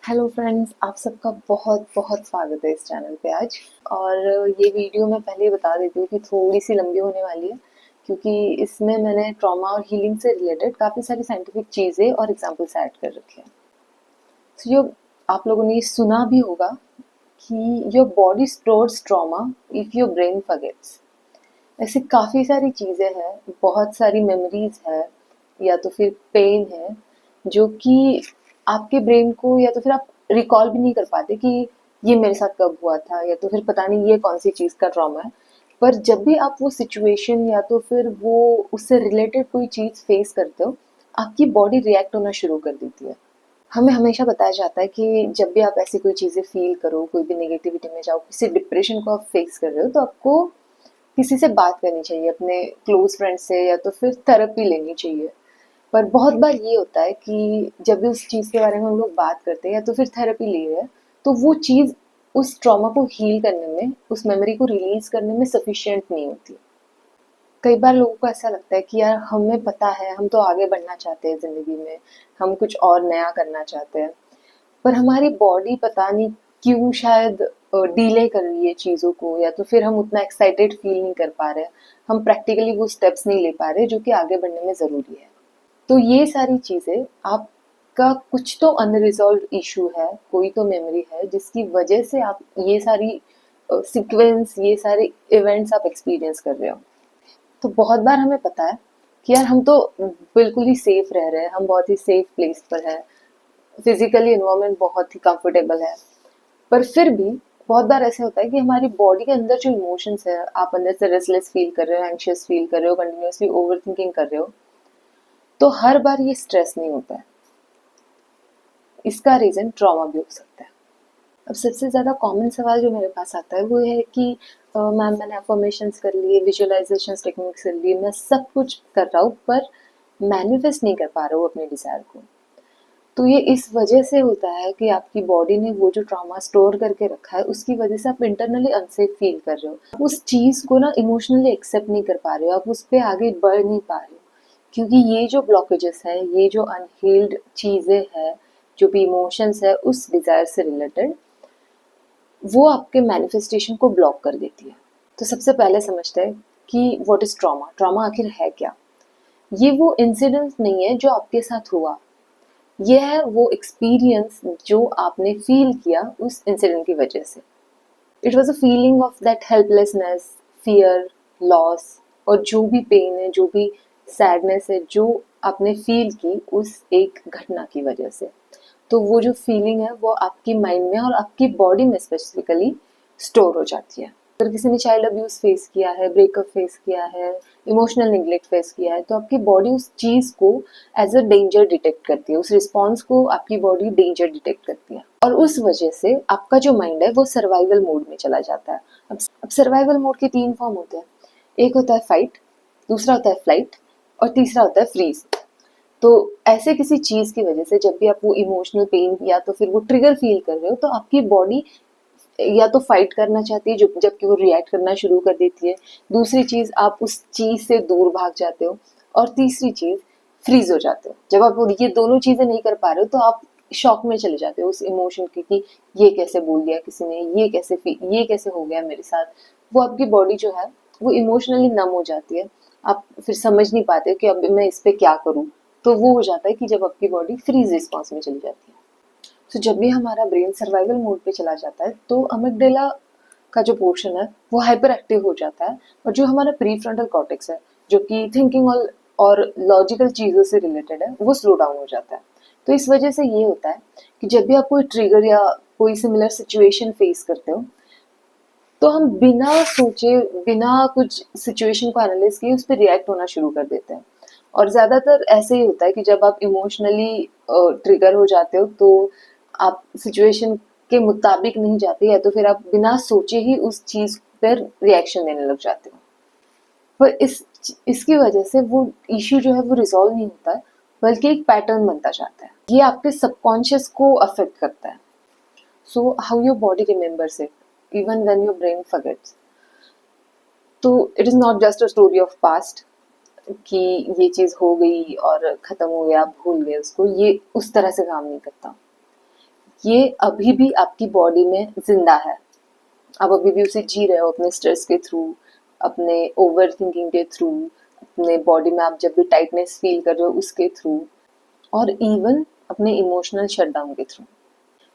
Hello friends, आप सबका बहुत बहुत स्वागत है इस चैनल पे आज। और ये वीडियो मैं पहले ही बता देती हूँ कि थोड़ी सी लंबी होने वाली है, क्योंकि इसमें मैंने ट्रॉमा और हीलिंग से रिलेटेड काफ़ी सारी साइंटिफिक चीज़ें और एग्जांपल्स ऐड कर रखे हैं। तो जो आप लोगों ने सुना भी होगा कि your body stores trauma if your brain forgets. ऐसी काफ़ी सारी चीज़ें हैं, बहुत सारी मेमोरीज है या तो फिर पेन है जो कि आपके ब्रेन को या तो फिर आप रिकॉल भी नहीं कर पाते कि ये मेरे साथ कब हुआ था, या तो फिर पता नहीं ये कौन सी चीज़ का ट्रॉमा है। पर जब भी आप वो सिचुएशन या तो फिर वो उससे रिलेटेड कोई चीज़ फेस करते हो, आपकी बॉडी रिएक्ट होना शुरू कर देती है। हमें हमेशा बताया जाता है कि जब भी आप ऐसी कोई चीज़ें फील करो, कोई भी नेगेटिविटी में जाओ, किसी डिप्रेशन को आप फेस कर रहे हो, तो आपको किसी से बात करनी चाहिए, अपने क्लोज फ्रेंड से, या तो फिर थेरेपी लेनी चाहिए। पर बहुत बार ये होता है कि जब भी उस चीज़ के बारे में हम लोग बात करते हैं या तो फिर थेरेपी ले रहे हैं, तो वो चीज़ उस ट्रॉमा को हील करने में, उस मेमोरी को रिलीज करने में सफिशिएंट नहीं होती। कई बार लोगों को ऐसा लगता है कि यार हमें पता है, हम तो आगे बढ़ना चाहते हैं ज़िंदगी में, हम कुछ और नया करना चाहते हैं, पर हमारी बॉडी पता नहीं क्यों शायद डिले कर रही है चीज़ों को, या तो फिर हम उतना एक्साइटेड फील नहीं कर पा रहे, हम प्रैक्टिकली वो स्टेप्स नहीं ले पा रहे जो कि आगे बढ़ने में ज़रूरी है। तो ये सारी चीज़ें, आपका कुछ तो अनरिजॉल्व इशू है, कोई तो मेमोरी है जिसकी वजह से आप ये सारी सीक्वेंस, ये सारे इवेंट्स आप एक्सपीरियंस कर रहे हो। तो बहुत बार हमें पता है कि यार हम तो बिल्कुल ही सेफ रह रहे हैं, हम बहुत ही सेफ प्लेस पर है, फिजिकली इन्वायरमेंट बहुत ही कंफर्टेबल है, पर फिर भी बहुत बार ऐसे होता है कि हमारी बॉडी के अंदर जो इमोशंस है, आप अंदर से रेस्टलेस फील कर रहे हो, एंशियस फील कर रहे हो, कंटिन्यूअसली ओवर थिंकिंग कर रहे हो, तो हर बार ये स्ट्रेस नहीं होता है, इसका रीजन ट्रॉमा भी हो सकता है। अब सबसे ज़्यादा कॉमन सवाल जो मेरे पास आता है वो है कि मैम मैंने अफर्मेशंस कर लिए, विजुअलाइजेशंस टेक्निक्स कर लिए, मैं सब कुछ कर रहा हूँ, पर मैनिफेस्ट नहीं कर पा रहा हूँ अपने डिजायर को। तो ये इस वजह से होता है कि आपकी बॉडी ने वो जो ट्रॉमा स्टोर करके रखा है, उसकी वजह से आप इंटरनली अनसेफ फील कर रहे हो, आप उस चीज को ना इमोशनली एक्सेप्ट नहीं कर पा रहे हो, आप उस पर आगे बढ़ नहीं पा रहे हो, क्योंकि ये जो ब्लॉकेजेस है, ये जो अनहील्ड चीजें हैं, जो भी इमोशंस है उस डिजायर से रिलेटेड, वो आपके मैनिफेस्टेशन को ब्लॉक कर देती है। तो सबसे पहले समझते हैं कि व्हाट इज ट्रॉमा। ट्रॉमा आखिर है क्या? ये वो इंसिडेंट नहीं है जो आपके साथ हुआ, ये है वो एक्सपीरियंस जो आपने फील किया उस इंसिडेंट की वजह से। It was a feeling of that helplessness, fear, loss, और जो भी पेन है, जो भी सैडनेस है जो आपने फील की उस एक घटना की वजह से। तो वो जो फीलिंग है वो आपकी माइंड में और आपकी बॉडी में स्पेसिफिकली स्टोर हो जाती है। अगर किसी ने चाइल्ड अब्यूज फेस किया है, ब्रेकअप फेस किया है, इमोशनल निग्लेक्ट फेस किया है, तो आपकी बॉडी उस चीज को एज अ डेंजर डिटेक्ट करती है, उस रिस्पॉन्स को आपकी बॉडी डेंजर डिटेक्ट करती है, और उस वजह से आपका जो माइंड है वो सर्वाइवल मोड में चला जाता है। अब सर्वाइवल मोड के तीन फॉर्म होते हैं, एक होता है फाइट, दूसरा होता है फ्लाइट, और तीसरा होता है फ्रीज। तो ऐसे किसी चीज की वजह से जब भी आप वो इमोशनल पेन या तो फिर वो ट्रिगर फील कर रहे हो, तो आपकी बॉडी या तो फाइट करना चाहती है, जो जबकि वो रिएक्ट करना शुरू कर देती है। दूसरी चीज, आप उस चीज से दूर भाग जाते हो, और तीसरी चीज, फ्रीज हो जाते हो। जब आप ये दोनों चीजें नहीं कर पा रहे हो, तो आप शॉक में चले जाते हो उस इमोशन की कि ये कैसे बोल दिया किसी ने, ये कैसे हो गया मेरे साथ। वो आपकी बॉडी जो है वो इमोशनली नम हो जाती है, आप फिर समझ नहीं पाते कि अब मैं इस पे क्या करूं। तो वो हो जाता है कि जब आपकी बॉडी फ्रीज रिस्पॉन्स में चली जाती है। तो जब भी हमारा ब्रेन सर्वाइवल मोड पे चला जाता है, तो अमिगडाला का जो पोर्शन है वो हाइपर एक्टिव हो जाता है, और जो हमारा प्री फ्रंटल कॉर्टेक्स है, जो कि थिंकिंग और लॉजिकल चीज़ों से रिलेटेड है, वो स्लो डाउन हो जाता है। तो इस वजह से ये होता है कि जब भी आप कोई ट्रिगर या कोई सिमिलर सिचुएशन फेस करते हो, तो हम बिना सोचे, बिना कुछ सिचुएशन को एनालाइज किए उस पर रिएक्ट होना शुरू कर देते हैं। और ज़्यादातर ऐसे ही होता है कि जब आप इमोशनली ट्रिगर हो जाते हो, तो आप सिचुएशन के मुताबिक नहीं जाते, या तो फिर आप बिना सोचे ही उस चीज़ पर रिएक्शन देने लग जाते हो। पर इसकी वजह से वो इश्यू जो है वो रिजॉल्व नहीं होता है, बल्कि एक पैटर्न बनता जाता है। ये आपके सबकॉन्शियस को अफेक्ट करता है। So how your body remembers it even when your brain forgets. तो it is not just a story of past कि ये चीज़ हो गई और ख़त्म हो गया, आप भूल गए उसको, ये उस तरह से काम नहीं करता। ये अभी भी आपकी बॉडी में जिंदा है, आप अभी भी उसे जी रहे हो अपने स्ट्रेस के थ्रू, अपने ओवर थिंकिंग के थ्रू, अपने बॉडी में आप जब भी टाइटनेस फील कर रहे हो उसके थ्रू, और इवन अपने इमोशनल शटडाउन के थ्रू।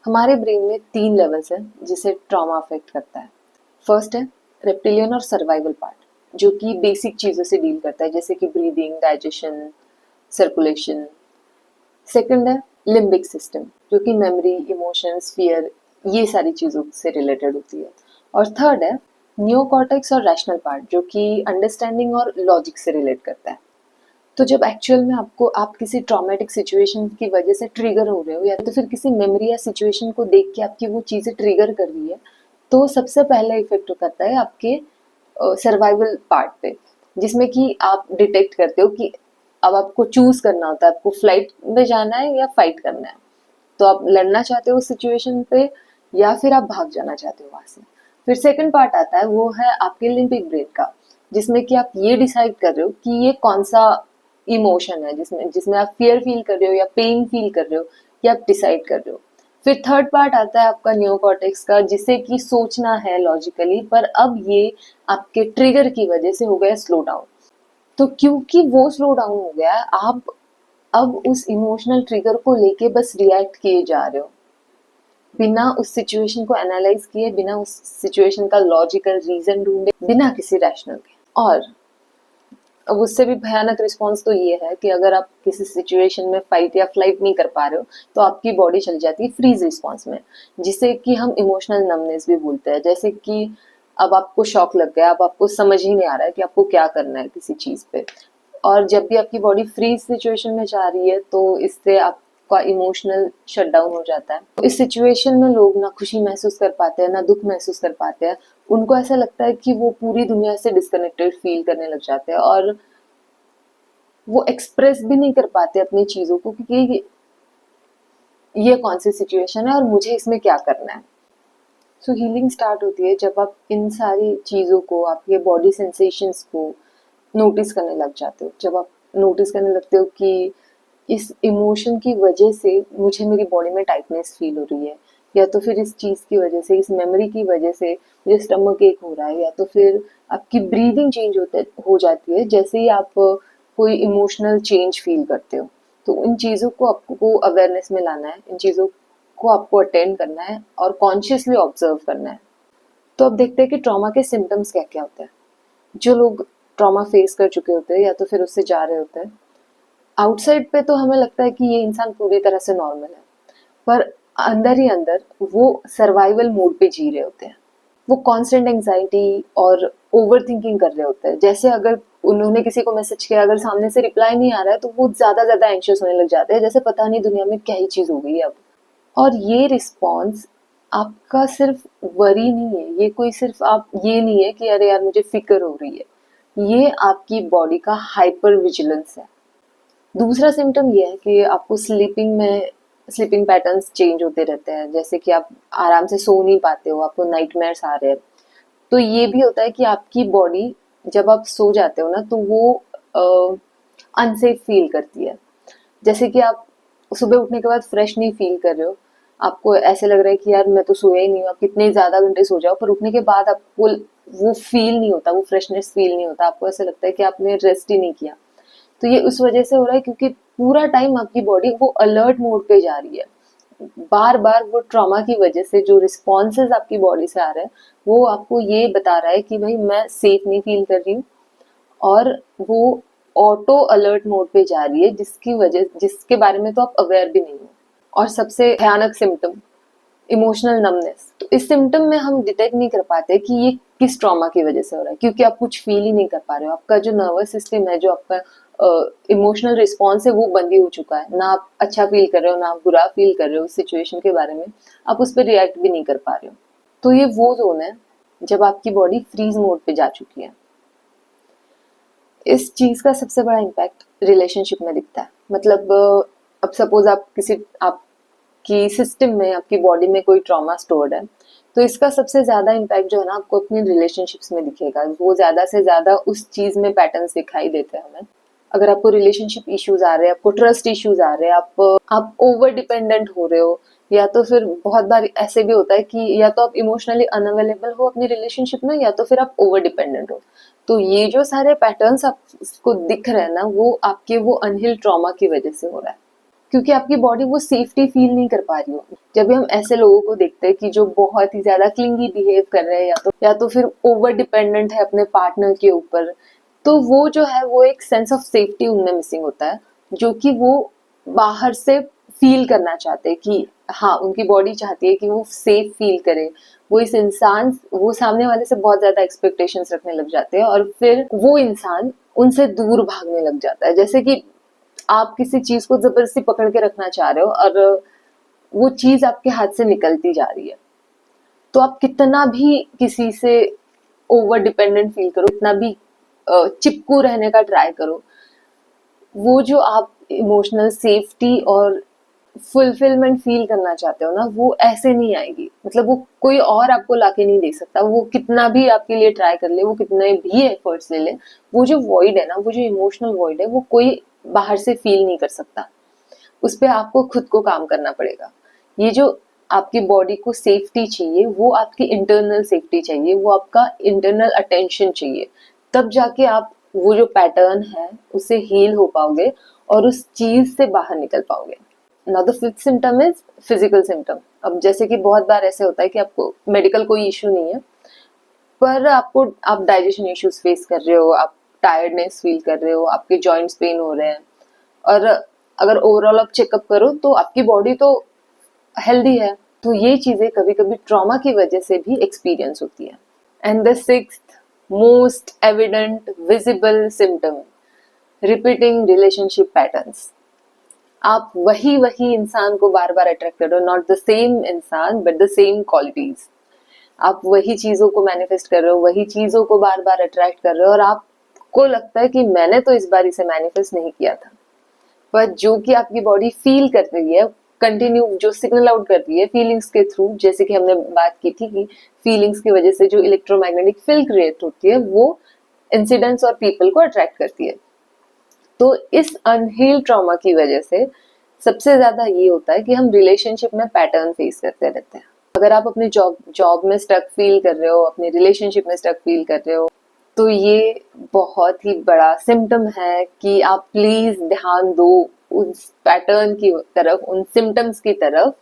हमारे ब्रेन में 3 लेवल्स हैं जिसे ट्रॉमा अफेक्ट करता है। फर्स्ट है रेप्टिलियन और सर्वाइवल पार्ट, जो कि बेसिक चीज़ों से डील करता है, जैसे कि ब्रीदिंग, डाइजेशन, सर्कुलेशन। सेकंड है लिम्बिक सिस्टम, जो कि मेमोरी, इमोशंस, फियर, ये सारी चीज़ों से रिलेटेड होती है। और थर्ड है नियोकॉर्टेक्स और रैशनल पार्ट, जो कि अंडरस्टैंडिंग और लॉजिक से रिलेट करता है। तो जब एक्चुअल में आप किसी ट्रॉमेटिक सिचुएशन की वजह से ट्रिगर हो रहे हो, या तो फिर किसी मेमोरी या सिचुएशन को देख के आपकी वो चीज़ें ट्रिगर कर रही है, तो सबसे पहला इफेक्ट करता है आपके सर्वाइवल पार्ट पे, जिसमें कि आप डिटेक्ट करते हो कि अब आपको चूज करना होता है, आपको फ्लाइट में जाना है या फाइट करना है। तो आप लड़ना चाहते हो उस सिचुएशन पे, या फिर आप भाग जाना चाहते हो वहां से। फिर सेकंड पार्ट आता है, वो है आपके लिम्बिक ब्रेन का, जिसमें कि आप ये डिसाइड कर रहे हो कि ये कौन सा इमोशन है, जिसमें जिसमें आप फियर फील कर रहे हो या पेन फील कर रहे हो, ये आप डिसाइड कर रहे हो। फिर थर्ड पार्ट आता है आपका नियोकॉर्टेक्स का, जिसे कि सोचना है लॉजिकली, पर अब ये आपके ट्रिगर की वजह से हो गया स्लो डाउन। तो क्योंकि वो स्लो डाउन हो गया है, आप अब उस इमोशनल ट्रिगर को लेके बस रिएक्ट किए जा रहे हो, बिना उस सिचुएशन को एनालाइज किए, बिना उस सिचुएशन का लॉजिकल रीजन ढूंढे, बिना किसी रैशनल के। और अब उससे भी भयानक रिस्पॉन्स तो ये है कि अगर आप किसी सिचुएशन में फाइट या फ्लाइट नहीं कर पा रहे हो, तो आपकी बॉडी चली जाती है फ्रीज रिस्पॉन्स में, जिसे कि हम इमोशनल नमनेस भी बोलते हैं। जैसे कि अब आपको शॉक लग गया, अब आपको समझ ही नहीं आ रहा है कि आपको क्या करना है किसी चीज पे, और जब भी आपकी बॉडी फ्रीज सिचुएशन में जा रही है, तो इससे आपका इमोशनल शटडाउन हो जाता है। इस सिचुएशन में लोग ना खुशी महसूस कर पाते हैं, ना दुख महसूस कर पाते हैं। उनको ऐसा लगता है कि वो पूरी दुनिया से डिस्कनेक्टेड फील करने लग जाते हैं, और वो एक्सप्रेस भी नहीं कर पाते अपनी चीजों को, क्योंकि ये कौन सी सिचुएशन है और मुझे इसमें क्या करना है। सो हीलिंग स्टार्ट होती है जब आप इन सारी चीजों को, आपके बॉडी सेंसेशंस को नोटिस करने लग जाते हो। जब आप नोटिस करने लगते हो कि इस इमोशन की वजह से मुझे मेरी बॉडी में टाइटनेस फील हो रही है, या तो फिर इस चीज की वजह से, इस मेमोरी की वजह से मुझे स्टमक एक हो रहा है, या तो फिर आपकी ब्रीदिंग चेंज हो जाती है जैसे ही आप कोई इमोशनल चेंज फील करते हो। तो इन चीजों को आपको अवेयरनेस में लाना है, इन चीजों को आपको अटेंड करना है और कॉन्शियसली ऑब्जर्व करना है। तो अब देखते हैं कि ट्रॉमा के सिम्टम्स क्या क्या होते हैं। जो लोग ट्रॉमा फेस कर चुके होते हैं या तो फिर उससे जा रहे होते हैं, आउटसाइड पे तो हमें लगता है कि ये इंसान पूरी तरह से नॉर्मल है, पर अंदर ही अंदर वो सर्वाइवल मोड पे जी रहे होते हैं। वो कांस्टेंट एंजाइटी और ओवर थिंकिंग कर रहे होते हैं। जैसे अगर उन्होंने किसी को मैसेज किया, अगर सामने से रिप्लाई नहीं आ रहा है, तो वो ज्यादा एंशियस होने लग जाते हैं, जैसे पता नहीं दुनिया में क्या ही चीज हो गई है अब। और ये रिस्पॉन्स आपका सिर्फ वरी नहीं है, ये कोई सिर्फ आप ये नहीं है कि अरे यार मुझे फिक्र हो रही है, ये आपकी बॉडी का हाइपर विजिलेंस है। दूसरा सिम्टम ये है कि आपको स्लीपिंग पैटर्न्स चेंज होते रहते हैं, जैसे कि आप आराम से सो नहीं पाते हो, आपको नाइटमेयर्स आ रहे हैं। तो ये भी होता है कि आपकी बॉडी जब आप सो जाते हो ना, तो वो अनसेफ फील करती है। जैसे कि आप सुबह उठने के बाद फ्रेश नहीं फील कर रहे हो, आपको ऐसे लग रहा है कि यार मैं तो सोया ही नहीं हूँ, आप कितने ज्यादा घंटे सो जाओ, पर उठने के बाद आपको वो फील नहीं होता, वो फ्रेशनेस फील नहीं होता, आपको ऐसा लगता है कि आपने रेस्ट ही नहीं किया। तो ये उस वजह से हो रहा है क्योंकि पूरा टाइम आपकी बॉडी वो अलर्ट मोड पे जा रही है। बार बार वो ट्रॉमा की वजह से जो रिस्पॉन्सेज आपकी बॉडी से आ रहे हैं, वो आपको ये बता रहा है कि भाई मैं सेफ नहीं फील कर रही हूँ, और वो ऑटो अलर्ट मोड पे जा रही है, जिसके बारे में तो आप अवेयर भी नहीं हो। और सबसे भयानक सिम्टम इमोशनल नमनेस। तो इस सिम्टम में हम डिटेक्ट नहीं कर पाते कि ये किस ट्रॉमा की वजह से हो रहा है, क्योंकि आप कुछ फील ही नहीं कर पा रहे हो। आपका जो नर्वस सिस्टम है, जो आपका इमोशनल रिस्पॉन्स है, वो बंद ही हो चुका है। ना आप अच्छा फील कर रहे हो, ना आप बुरा फील कर रहे हो उस सिचुएशन के बारे में, आप उस पर रिएक्ट भी नहीं कर पा रहे हो। तो ये वो जोन है जब आपकी बॉडी फ्रीज मोड पे जा चुकी है। इस चीज का सबसे बड़ा इम्पैक्ट रिलेशनशिप में दिखता है। मतलब अब सपोज आपकी सिस्टम में, आपकी बॉडी में कोई ट्रॉमा स्टोर्ड है, तो इसका सबसे ज्यादा इम्पैक्ट जो है ना, आपको अपनी रिलेशनशिप्स में दिखेगा। वो ज्यादा से ज्यादा उस चीज में पैटर्न्स दिखाई देते हैं हमें। अगर आपको रिलेशनशिप इश्यूज आ रहे हैं, आपको ट्रस्ट इश्यूज आ रहे हैं, आप ओवर डिपेंडेंट हो रहे हो, या तो फिर बहुत बार ऐसे भी होता है कि या तो आप इमोशनली अनअवेलेबल हो अपनी रिलेशनशिप में, या तो फिर आप ओवर डिपेंडेंट हो। तो ये जो सारे पैटर्न्स आपको दिख रहे हैं ना, वो आपके वो अनहील्ड ट्रॉमा की वजह से हो रहा है, क्योंकि आपकी बॉडी वो सेफ्टी फील नहीं कर पा रही हो। जब भी हम ऐसे लोगों को देखते हैं कि जो बहुत ही ज्यादा क्लिंगी बिहेव कर रहे हैं, या तो फिर ओवर डिपेंडेंट है अपने पार्टनर के ऊपर, तो वो जो है वो एक सेंस ऑफ सेफ्टी उनमें मिसिंग होता है, जो कि वो बाहर से फील करना चाहते हैं कि हाँ, उनकी बॉडी चाहती है कि वो सेफ फील करे। वो सामने वाले से बहुत ज्यादा एक्सपेक्टेशंस रखने लग जाते हैं, और फिर वो इंसान उनसे दूर भागने लग जाता है। जैसे कि आप किसी चीज को जबरदस्ती पकड़ के रखना चाह रहे हो, और वो चीज आपके हाथ से निकलती जा रही है, तो आप कितना भी किसी से ओवर डिपेंडेंट फील करो, इतना भी चिपकू रहने का ट्राई करो, वो जो आप इमोशनल सेफ्टी और फुलफिलमेंट फील करना चाहते हो ना, वो ऐसे नहीं आएगी। मतलब वो कोई और आपको लाके नहीं दे सकता। वो कितना भी आपके लिए ट्राई कर ले, वो कितने भी एफर्ट्स ले ले, वो जो वॉइड है ना, वो जो इमोशनल वॉइड है, वो कोई बाहर से फील नहीं कर सकता। उस पर आपको खुद को काम करना पड़ेगा। ये जो आपकी बॉडी को सेफ्टी चाहिए, वो आपकी इंटरनल सेफ्टी चाहिए, वो आपका इंटरनल अटेंशन चाहिए। तब जाके आप वो जो पैटर्न है उससे हील हो पाओगे और उस चीज से बाहर निकल पाओगे। Now the fifth symptom is physical symptom. अब जैसे कि बहुत बार ऐसे होता है कि आपको मेडिकल कोई इश्यू नहीं है, पर आप डाइजेशन इश्यूज फेस कर रहे हो, आप टायर्डनेस फील कर रहे हो, आपके जॉइंट्स पेन हो रहे हैं, और अगर ओवरऑल आप चेकअप करो तो आपकी बॉडी तो हेल्दी है। तो ये चीजें कभी कभी ट्रॉमा की वजह से भी एक्सपीरियंस होती है। And the sixth most evident visible symptom, repeating relationship patterns. आप वही इंसान को बार बार अट्रैक्ट कर रहे हो, नॉट द सेम इंसान बट द सेम क्वालिटीज। आप वही चीजों को मैनिफेस्ट कर रहे हो, वही चीजों को बार बार अट्रैक्ट कर रहे हो, और आपको लगता है कि मैंने तो इस बार इसे मैनिफेस्ट नहीं किया था, पर जो कि आपकी बॉडी फील कर रही है, कंटिन्यू जो सिग्नल आउट कर रही है फीलिंग्स के थ्रू, जैसे कि हमने बात की थी कि फीलिंग्स की वजह से जो इलेक्ट्रोमैग्नेटिक फील्ड क्रिएट होती है, वो इंसिडेंट्स और पीपल को अट्रैक्ट करती है। तो इस अनहील्ड ट्रॉमा की वजह से सबसे ज्यादा ये होता है कि हम रिलेशनशिप में पैटर्न फेस करते रहते हैं। अगर आप अपने जॉब में स्टक फील कर रहे हो, अपने रिलेशनशिप में स्टक फील कर रहे हो, तो ये बहुत ही बड़ा सिम्टम है कि आप प्लीज ध्यान दो उस पैटर्न की तरफ, उन सिम्टम्स की तरफ,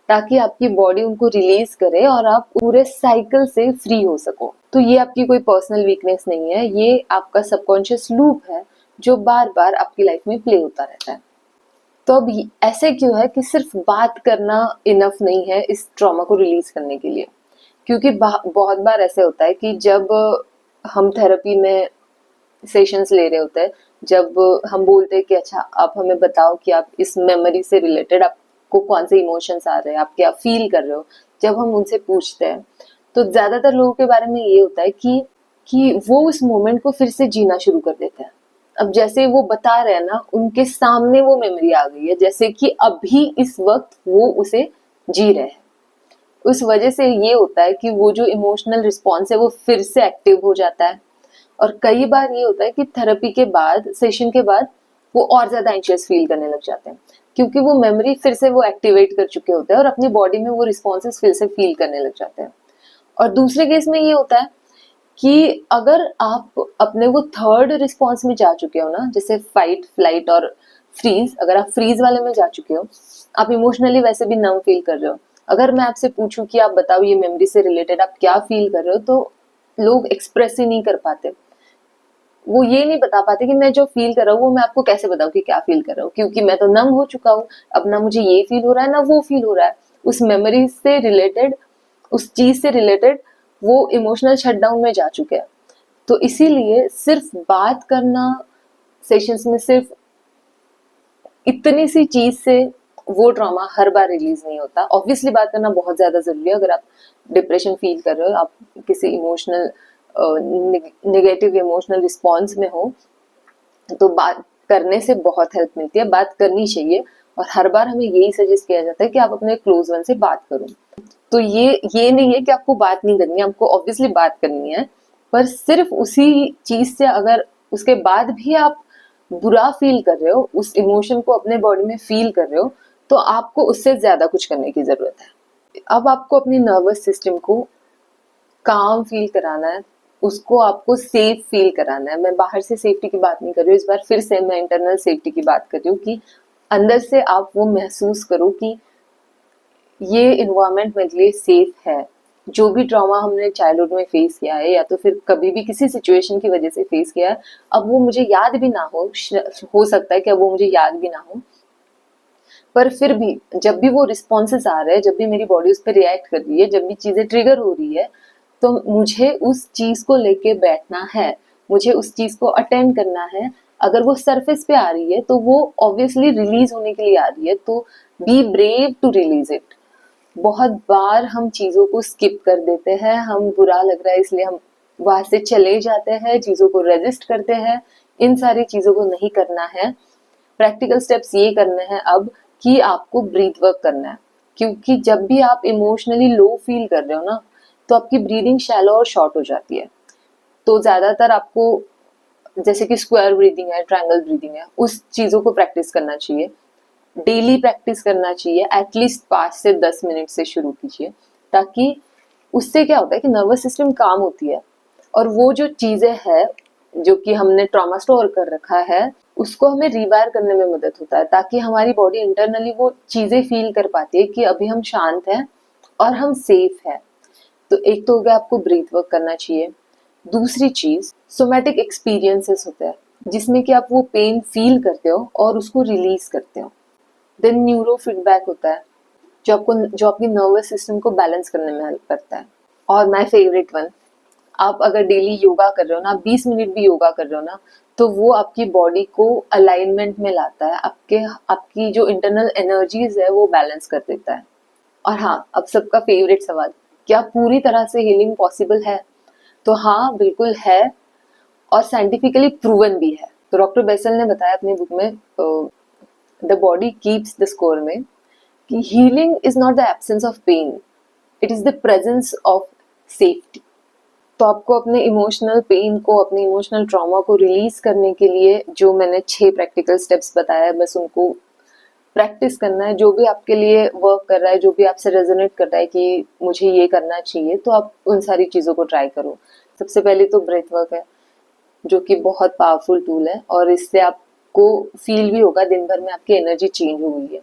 ताकि आपकी बॉडी उनको रिलीज करे और आप पूरे साइकिल से फ्री हो सको। तो ये आपकी कोई पर्सनल वीकनेस नहीं है, ये आपका सबकॉन्शियस लूप है जो बार बार आपकी लाइफ में प्ले होता रहता है। तो अब ऐसे क्यों है कि सिर्फ बात करना इनफ नहीं है इस ट्रॉमा को रिलीज करने के लिए? क्योंकि बहुत बार ऐसे होता है कि जब हम थेरेपी में सेशंस ले रहे होते हैं, जब हम बोलते हैं कि अच्छा आप हमें बताओ कि आप इस मेमोरी से रिलेटेड आपको कौन से इमोशंस आ रहे हैं, आप क्या फील कर रहे हो, जब हम उनसे पूछते हैं, तो ज्यादातर लोगों के बारे में ये होता है कि वो उस मोमेंट को फिर से जीना शुरू कर देते हैं। अब जैसे वो बता रहे हैं ना, उनके सामने वो मेमोरी आ गई है, जैसे कि अभी इस वक्त वो उसे जी रहे हैं। उस वजह से ये होता है कि वो जो इमोशनल रिस्पॉन्स है वो फिर से एक्टिव हो जाता है। और कई बार ये होता है कि थेरेपी के बाद, सेशन के बाद, वो और ज्यादा एंशियस फील करने लग जाते हैं, क्योंकि वो मेमोरी फिर से वो एक्टिवेट कर चुके होते हैं और अपनी बॉडी में वो रिस्पॉन्सेस फिर से फील करने लग जाते हैं। और दूसरे केस में ये होता है कि अगर आप अपने वो थर्ड रिस्पॉन्स में जा चुके हो ना, जैसे फाइट, फ्लाइट और फ्रीज, अगर आप फ्रीज वाले में जा चुके हो, आप इमोशनली वैसे भी नम फील कर रहे हो, अगर मैं आपसे पूछूं कि आप बताओ ये मेमोरी से रिलेटेड आप क्या फील कर रहे हो, तो लोग एक्सप्रेस ही नहीं कर पाते। वो ये नहीं बता पाते कि मैं जो फील कर रहा हूँ वो मैं आपको कैसे बताऊं कि क्या फील कर रहा हूँ, क्योंकि मैं तो नम हो चुका हूँ। अब ना मुझे ये फील हो रहा है ना वो फील हो रहा है। उस मेमोरी से रिलेटेड, उस चीज से रिलेटेड वो इमोशनल शटडाउन में जा चुके हैं। तो इसीलिए सिर्फ बात करना सेशंस में, सिर्फ इतनी सी चीज से वो ट्रॉमा हर बार रिलीज नहीं होता। ऑब्वियसली बात करना बहुत ज्यादा जरूरी है। अगर आप डिप्रेशन फील कर रहे हो, आप किसी इमोशनल नेगेटिव इमोशनल रिस्पॉन्स में हो, तो बात करने से बहुत हेल्प मिलती है, बात करनी चाहिए। और हर बार हमें यही सजेस्ट किया जाता है कि आप अपने क्लोज वन से बात करो। तो ये नहीं है कि आपको बात नहीं करनी है, आपको ऑब्वियसली बात करनी है, पर सिर्फ उसी चीज से, अगर उसके बाद भी आप बुरा फील कर रहे हो, उस इमोशन को अपने बॉडी में फील कर रहे हो, तो आपको उससे ज्यादा कुछ करने की जरूरत है। अब आपको अपनी नर्वस सिस्टम को काम फील कराना है, उसको आपको सेफ फील कराना है। मैं बाहर से सेफ्टी की बात नहीं कर रही हूँ, इस बार फिर से मैं इंटरनल सेफ्टी की बात कर रही हूँ कि अंदर से आप वो महसूस करो कि ये इन्वायरमेंट मेरे लिए सेफ है। जो भी ट्रॉमा हमने चाइल्डहुड में फेस किया है या तो फिर कभी भी किसी सिचुएशन की वजह से फेस किया है, अब वो मुझे याद भी ना हो सकता है कि अब वो मुझे याद भी ना हो, पर फिर भी जब भी वो रिस्पॉन्सेस आ रहे हैं, जब भी मेरी बॉडी उस पर रिएक्ट कर रही है, जब भी चीजें ट्रिगर हो रही है, तो मुझे उस चीज को लेके बैठना है, मुझे उस चीज को अटेंड करना है। अगर वो सरफेस पे आ रही है तो वो ऑब्वियसली रिलीज होने के लिए आ रही है, तो be brave to release it. बहुत बार हम चीजों को स्किप कर देते हैं, हम बुरा लग रहा है इसलिए हम वहां से चले जाते हैं, चीजों को रेजिस्ट करते हैं। इन सारी चीजों को नहीं करना है। प्रैक्टिकल स्टेप्स ये करने हैं अब कि आपको ब्रीथ वर्क करना है, क्योंकि जब भी आप इमोशनली लो फील कर रहे हो ना, तो आपकी ब्रीदिंग शैलो और शॉर्ट हो जाती है। तो ज्यादातर आपको जैसे कि स्क्वायर ब्रीदिंग है, ट्रायंगल ब्रीदिंग है, उस चीजों को प्रैक्टिस करना चाहिए। डेली प्रैक्टिस करना चाहिए, एटलीस्ट 5 से 10 मिनट से शुरू कीजिए, ताकि उससे क्या होता है कि नर्वस सिस्टम काम होती है, और वो जो चीजें हैं जो कि हमने ट्रॉमा स्टोर कर रखा है, उसको हमें रिवायर करने में मदद होता है, ताकि हमारी बॉडी इंटरनली वो चीजें फील कर पाती है कि अभी हम शांत हैं और हम सेफ हैं। तो एक तो हो गया, आपको ब्रीथ वर्क करना चाहिए। दूसरी चीज, सोमैटिक एक्सपीरियंसेस होते हैं जिसमें कि आप वो पेन फील करते हो और उसको रिलीज करते हो। देन न्यूरो फीडबैक होता है जो आपकी नर्वस सिस्टम को बैलेंस करने में हेल्प करता है। और माय फेवरेट वन, आप अगर डेली योगा कर रहे हो ना, 20 मिनट भी योगा कर रहे हो ना, तो वो आपकी बॉडी को अलाइनमेंट में लाता है, आपकी जो इंटरनल एनर्जीज है वो बैलेंस कर देता है। और हाँ, अब सबका फेवरेट सवाल, क्या पूरी तरह से हीलिंग पॉसिबल है? तो हाँ, बिल्कुल है, और साइंटिफिकली प्रूवन भी है। तो डॉक्टर बेसल ने बताया अपनी बुक में the body keeps the score में कि healing is not the absence of pain, it is the presence of safety. तो आपको अपने इमोशनल पेन को, अपने इमोशनल ट्रॉमा को रिलीज करने के लिए जो मैंने 6 प्रैक्टिकल स्टेप्स बताया, बस उनको प्रैक्टिस करना है। जो भी आपके लिए वर्क कर रहा है, जो भी आपसे रेजोनेट कर रहा है कि मुझे ये करना चाहिए, तो आप उन सारी चीज़ों को ट्राई करो। सबसे पहले तो ब्रेथ वर्क है, जो कि बहुत पावरफुल टूल है, और इससे आपको फील भी होगा दिन भर में आपकी एनर्जी चेंज हो गई है।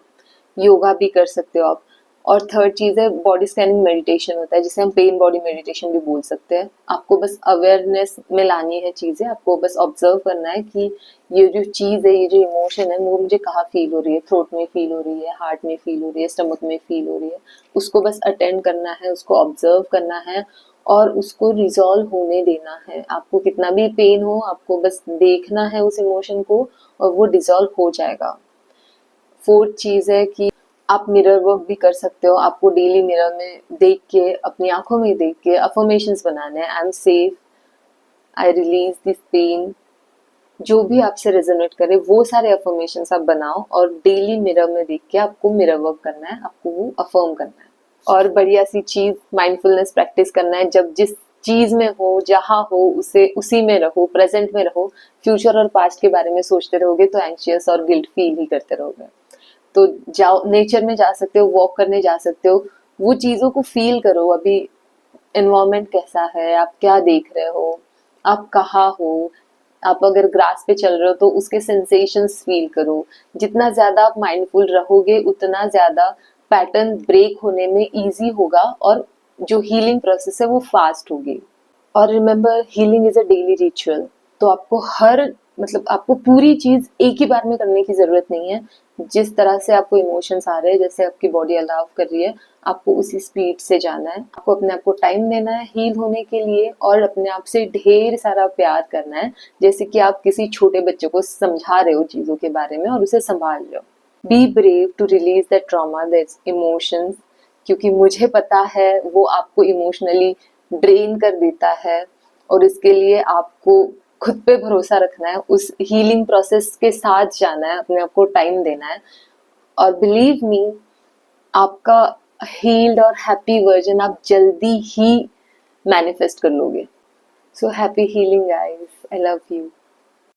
योगा भी कर सकते हो आप। और थर्ड चीज है बॉडी स्कैनिंग मेडिटेशन होता है, जिसे हम पेन बॉडी मेडिटेशन भी बोल सकते हैं। आपको बस अवेयरनेस में लानी है चीजें, आपको बस ऑब्जर्व करना है कि ये जो चीज है, ये जो इमोशन है, वो मुझे कहाँ फील हो रही है, थ्रोट में फील हो रही है, हार्ट में फील हो रही है, स्टमक में फील हो रही है। उसको बस अटेंड करना है, उसको ऑब्जर्व करना है और उसको रिजॉल्व होने देना है। आपको कितना भी पेन हो, आपको बस देखना है उस इमोशन को, और वो डिजॉल्व हो जाएगा। फोर्थ चीज है कि आप मिरर वर्क भी कर सकते हो। आपको डेली मिरर में देख के, अपनी आंखों में देख के अफर्मेशंस बनाने हैं। I am safe, I release this pain. जो भी आपसे रेजोनेट करे वो सारे अफर्मेशंस आप बनाओ, और डेली मिरर में देख के आपको मिरर वर्क करना है, आपको वो अफर्म करना है। और बढ़िया सी चीज, माइंडफुलनेस प्रैक्टिस करना है। जब जिस चीज में हो, जहां हो, उसे उसी में रहो, प्रेजेंट में रहो। फ्यूचर और पास्ट के बारे में सोचते रहोगे तो एंशियस और गिल्ट फील ही करते रहोगे। तो जाओ, नेचर में जा सकते हो, वॉक करने जा सकते हो, वो चीजों को फील करो। अभी एनवायरनमेंट कैसा है, आप क्या देख रहे हो, आप कहाँ हो। आप अगर ग्रास पे चल रहे हो तो उसके सेंसेशंस फील करो। जितना ज्यादा आप माइंडफुल रहोगे, उतना ज्यादा पैटर्न ब्रेक होने में इजी होगा, और जो हीलिंग प्रोसेस है वो फास्ट होगी। और remember, healing is a daily ritual. तो आपको आपको पूरी चीज एक ही बार में करने की जरूरत नहीं है। जिस तरह से आपको इमोशंस आ रहे हैं, जैसे आपकी बॉडी अलाउ कर रही है, आपको उसी स्पीड से जाना है। आपको अपने आप को टाइम देना है हील होने के लिए, और अपने आप से ढेर सारा प्यार करना है, जैसे कि आप किसी छोटे बच्चे को समझा रहे हो चीजों के बारे में और उसे संभाल रहे हो। Be brave to release that trauma, that emotions, क्योंकि मुझे पता है वो आपको इमोशनली ड्रेन कर देता है, और इसके लिए आपको खुद पे भरोसा रखना है, उस हीलिंग प्रोसेस के साथ जाना है, अपने आप को टाइम देना है। और बिलीव मी, आपका हील्ड और हैप्पी वर्जन आप जल्दी ही मैनिफेस्ट कर लोगे। So happy healing guys, I love you.